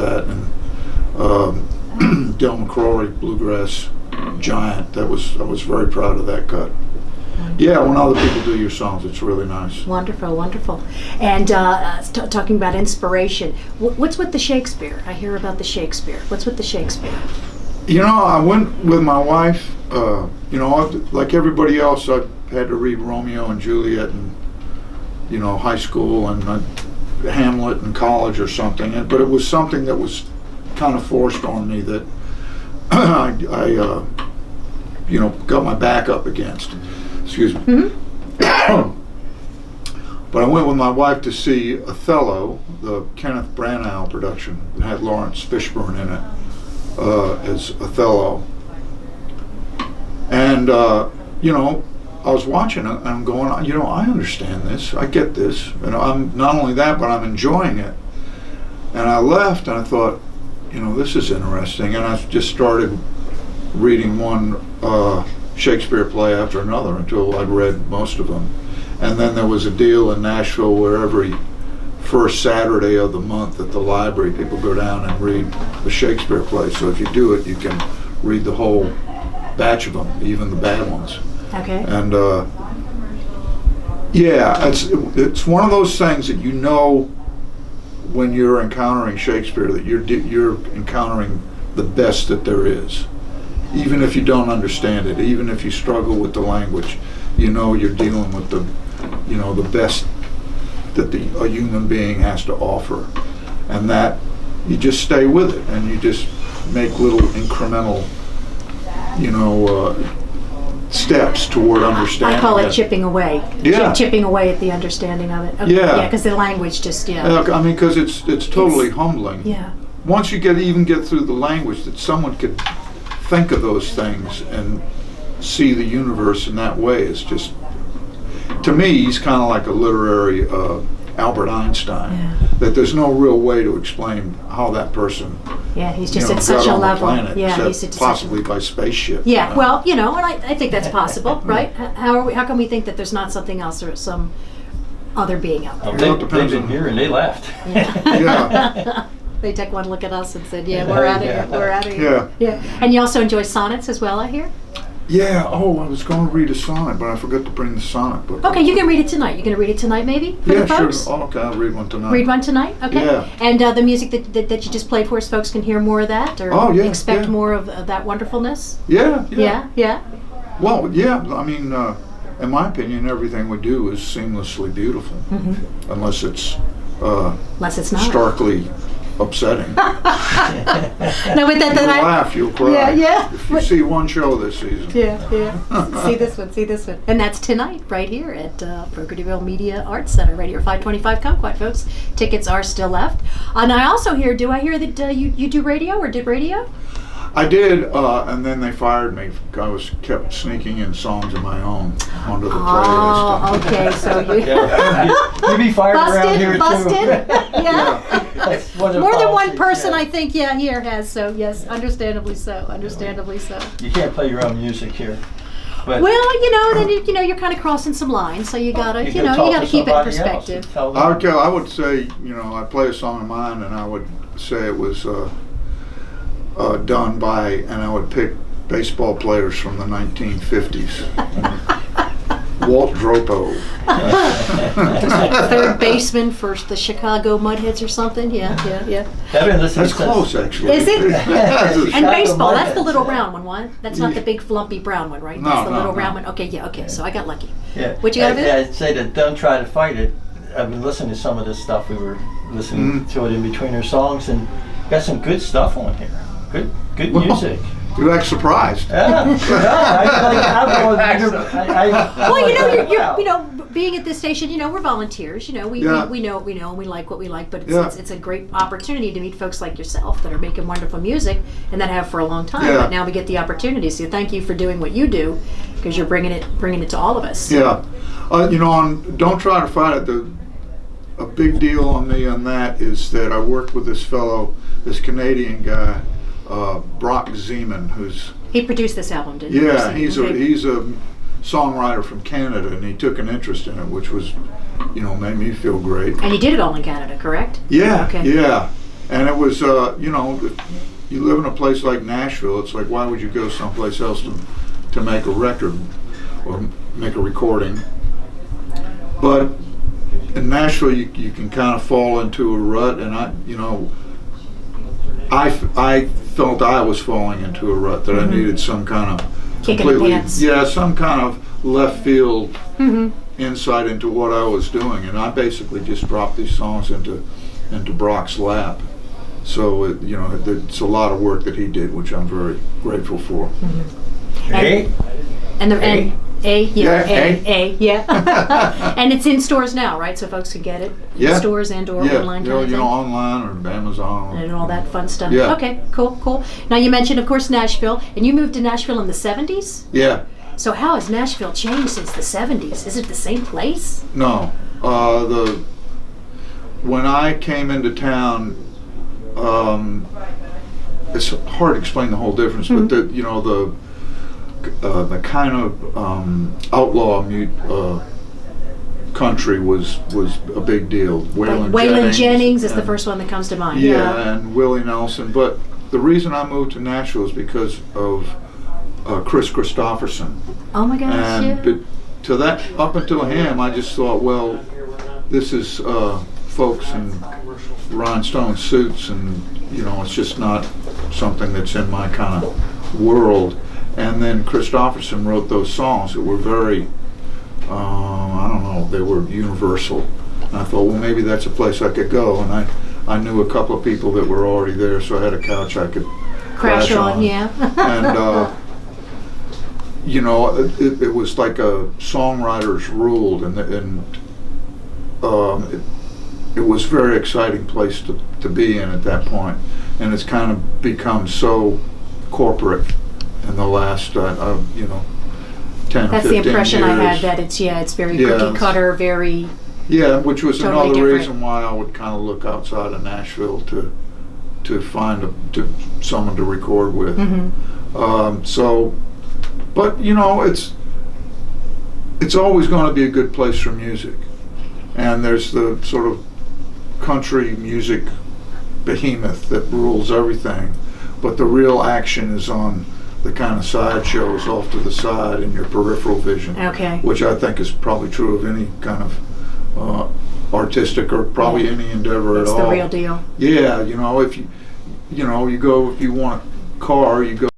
that, and Del McCrory, bluegrass giant. I was very proud of that cut. Yeah, when other people do your songs, it's really nice. Wonderful, wonderful. And talking about inspiration, what's with the Shakespeare? I hear about the Shakespeare. What's with the Shakespeare? You know, I went with my wife. You know, like everybody else, I had to read Romeo and Juliet in, you know, high school, and Hamlet in college or something. But it was something that was kind of forced on me that I you know, got my back up against. Excuse me. Mm-hmm. But I went with my wife to see Othello, the Kenneth Branagh production. It had Lawrence Fishburne in it as Othello. And, you know, I was watching it and I'm going, you know, I understand this. I get this. And I'm not only that, but I'm enjoying it. And I left and I thought, you know, this is interesting. And I just started reading one Shakespeare play after another until I'd read most of them. And then there was a deal in Nashville where every first Saturday of the month at the library, people go down and read a Shakespeare play. So if you do it, you can read the whole batch of them, even the bad ones. Okay. And yeah, it's one of those things that you know when you're encountering Shakespeare that you're encountering the best that there is. Even if you don't understand it, even if you struggle with the language, you know you're dealing with the, you know, the best that a human being has to offer, and that you just stay with it and you just make little incremental, you know, steps toward understanding. I call it chipping away. Yeah. Chipping away at the understanding of it. Okay. Yeah. Yeah, because the language just, I mean, because it's totally humbling. Yeah. Once you even get through the language, that someone could think of those things and see the universe in that way is just, to me, he's kind of like a literary Albert Einstein. Yeah. That there's no real way to explain how that person. Yeah, he's just at such a level. Planet, yeah, he's at possibly by spaceship. Yeah, you know? Well, you know, and I think that's possible, right? How can we think that there's not something else or some other being out there? They've been here and they left. Yeah. Yeah. They took one look at us and said, "Yeah, we're out of here. We're out of here." Yeah. Yeah. And you also enjoy sonnets as well, I hear. Yeah. Oh, I was going to read a sonnet, but I forgot to bring the sonnet book. Okay, you can read it tonight. You going to read it tonight, maybe? For yeah, the folks? Sure. Oh, okay, I'll read one tonight. Read one tonight? Okay. Yeah. And the music that you just played for us, folks can hear more of that, or expect more of that wonderfulness. Yeah. Yeah. Well, yeah. I mean, in my opinion, everything we do is seamlessly beautiful, unless it's not starkly upsetting. No, but you'll laugh, you'll cry. Yeah. If you see one show this season. Yeah. See this one. And that's tonight, right here at Procreativille Media Arts Center, right here, 525 Kumquat, folks. Tickets are still left. And I also hear, do I hear that you do radio or did radio? I did, and then they fired me. I kept sneaking in songs of my own onto the playlist. Oh, okay, so you'd be fired around here busted. too. Yeah. More than one person, I think, here has. So yes, understandably so. You can't play your own music here. But well, then you're kind of crossing some lines, so you gotta keep it in perspective. Okay, I would say, I play a song of mine, and I would say it was done by, and I would pick baseball players from the 1950s. Walt Dropo. Third baseman for the Chicago Mudheads or something. Yeah. That's close, actually. Is it? And baseball, that's the little round one. That's not the big flumpy brown one, right? That's the little round one. Okay, so I got lucky. Yeah. What you got to do? I'd say that don't try to fight it. I've been listening to some of this stuff. We were listening to it in between our songs, and got some good stuff on here. Good music. You're like surprised. Yeah. Well, being at this station, we're volunteers. We know, and we like what we like. But it's a great opportunity to meet folks like yourself that are making wonderful music and that have for a long time. Yeah. But now we get the opportunity. So thank you for doing what you do, because you're bringing it to all of us. Yeah. On Don't Try to Fight It, a big deal on me on that is that I worked with this Canadian guy, Brock Zeman, he produced this album, didn't he? Yeah, he's a songwriter from Canada, and he took an interest in it, which was, made me feel great. And you did it all in Canada, correct? Yeah, okay. Yeah. And it was, you know, if you live in a place like Nashville, it's like, why would you go someplace else to make a record or make a recording? But in Nashville, you can kind of fall into a rut, and I felt I was falling into a rut, that I needed some kind of Kick in the pants. yeah, some kind of left field insight into what I was doing, and I basically just dropped these songs into Brock's lap. So it's a lot of work that he did, which I'm very grateful for. Hey. And and it's in stores now, right? So folks can get it in stores and or online. Online or Amazon and all that fun stuff. Yeah. Okay, cool. Now you mentioned, of course, Nashville, and you moved to Nashville in the 70s. Yeah. So how has Nashville changed since the 70s? Is it the same place? No. When I came into town, it's hard to explain the whole difference, but the kind of outlaw country was a big deal. Waylon Jennings is the first one that comes to mind. Yeah, and Willie Nelson. But the reason I moved to Nashville is because of Chris Christopherson. Oh my gosh! And to that, up until him, I just thought, well, this is folks in rhinestone suits, and it's just not something that's in my kind of world. And then Christopherson wrote those songs that were very, I don't know, they were universal. And I thought, well, maybe that's a place I could go. And I knew a couple of people that were already there, so I had a couch I could crash on. Yeah. And it was like a songwriters ruled, and it was a very exciting place to be in at that point. And it's kind of become so corporate in the last 10 or 15 years. That's the impression I had, that it's very cookie cutter, very which was totally another different. reason why I would kind of look outside of Nashville to find someone to record with. But it's always going to be a good place for music, and there's the sort of country music behemoth that rules everything, but the real action is on the kind of side shows off to the side in your peripheral vision. Okay. Which I think is probably true of any kind of artistic or probably any endeavor at all. It's the real deal. Yeah, if you want a car, you go